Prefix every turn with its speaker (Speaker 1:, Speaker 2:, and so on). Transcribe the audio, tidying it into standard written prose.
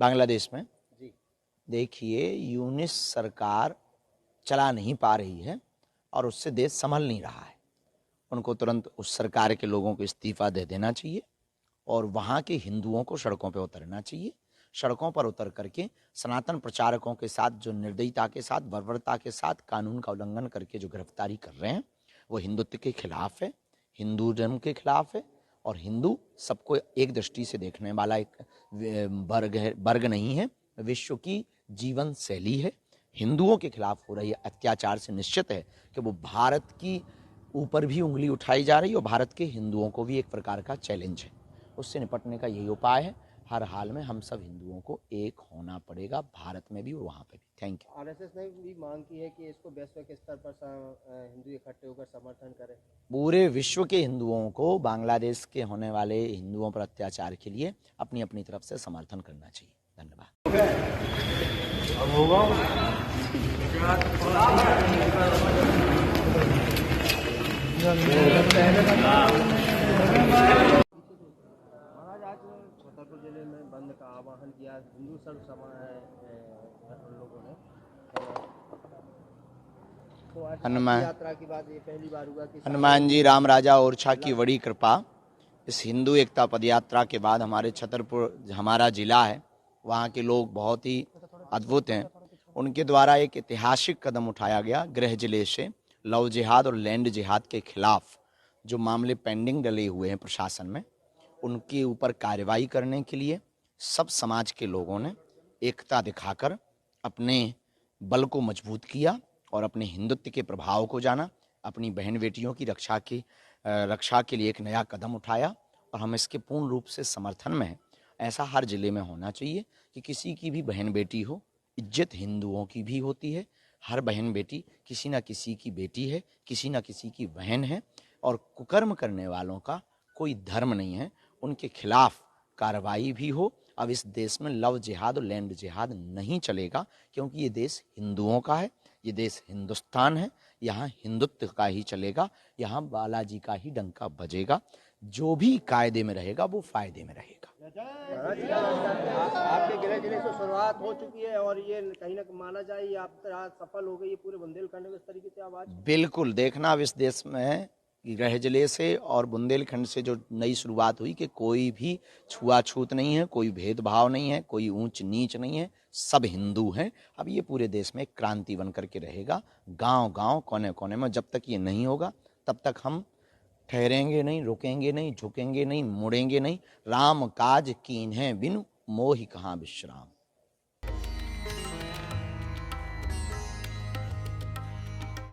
Speaker 1: बांग्लादेश में
Speaker 2: जी।
Speaker 1: देखिए, यूनिस सरकार चला नहीं पा रही है और उससे देश संभल नहीं रहा है। उनको तुरंत उस सरकार के लोगों को इस्तीफा दे देना चाहिए और वहाँ के हिंदुओं को सड़कों पर उतरना चाहिए। सड़कों पर उतर करके सनातन प्रचारकों के साथ जो निर्दयता के साथ, बर्बरता के साथ कानून का उल्लंघन करके जो गिरफ्तारी कर रहे हैं, वो हिंदुत्व के खिलाफ है, हिंदूज़म के खिलाफ है। और हिंदू सबको एक दृष्टि से देखने वाला एक वर्ग नहीं है, विश्व की जीवन शैली है। हिंदुओं के खिलाफ हो रही अत्याचार से निश्चित है कि वो भारत की ऊपर भी उंगली उठाई जा रही है और भारत के हिंदुओं को भी एक प्रकार का चैलेंज है। उससे निपटने का यही उपाय है। हर हाल में हम सब हिंदुओं को एक होना पड़ेगा, भारत में भी और वहाँ पे भी। Thank you.
Speaker 2: आरएसएस ने भी मांग की है कि इसको वैश्विक स्तर पर हिंदू इकट्ठे होकर समर्थन करें।
Speaker 1: पूरे विश्व के हिंदुओं को बांग्लादेश के होने वाले हिंदुओं पर अत्याचार के लिए अपनी अपनी तरफ से समर्थन करना चाहिए। धन्यवाद।
Speaker 2: महाराज, आज छतरपुर जिले में बंद का आह्वान किया हिंदू सर्व लोगों ने। तो आज
Speaker 1: हनुमान
Speaker 2: यात्रा के बाद ये पहली बार हुआ कि
Speaker 1: हनुमान जी राम राजा ओरछा की बड़ी कृपा। इस हिंदू एकता पदयात्रा के बाद हमारे छतरपुर हमारा जिला है, वहाँ के लोग बहुत ही अद्भुत हैं। उनके द्वारा एक ऐतिहासिक कदम उठाया गया। गृह जिले से लव जिहाद और लैंड जिहाद के खिलाफ जो मामले पेंडिंग डले हुए हैं प्रशासन में, उनके ऊपर कार्रवाई करने के लिए सब समाज के लोगों ने एकता दिखाकर अपने बल को मजबूत किया और अपने हिंदुत्व के प्रभाव को जाना, अपनी बहन बेटियों की रक्षा के लिए एक नया कदम उठाया और हम इसके पूर्ण रूप से समर्थन में हैं। ऐसा हर जिले में होना चाहिए कि किसी की भी बहन बेटी हो, इज्जत हिंदुओं की भी होती है। हर बहन बेटी किसी न किसी की बेटी है, किसी न किसी की बहन है और कुकर्म करने वालों का कोई धर्म नहीं है। उनके खिलाफ कार्रवाई भी हो। अब इस देश में लव जिहाद और लैंड जिहाद नहीं चलेगा, क्योंकि ये देश हिंदुओं का है, ये देश हिंदुस्तान है। यहाँ हिंदुत्व का ही चलेगा, यहाँ बालाजी का ही डंका बजेगा। जो भी कायदे में रहेगा वो फायदे में रहेगा।
Speaker 2: आपके गृह जिले से शुरुआत हो चुकी है और ये कहीं ना माना जाए ये आप सफल हो गई है पूरे बुंदेलखंड में इस तरीके से आवाज।
Speaker 1: बिल्कुल, देखना अब इस देश में गृह जिले से और बुंदेलखंड से जो नई शुरुआत हुई कि कोई भी छुआछूत नहीं है, कोई भेदभाव नहीं है, कोई ऊंच नीच नहीं है, सब हिंदू हैं। अब ये पूरे देश में एक क्रांति बन करके रहेगा, गांव गांव कोने कोने में। जब तक ये नहीं होगा तब तक हम ठहरेंगे नहीं, रुकेंगे नहीं, झुकेंगे नहीं, मुड़ेंगे नहीं। राम काज कीन्हे बिनु मोहि कहाँ विश्राम।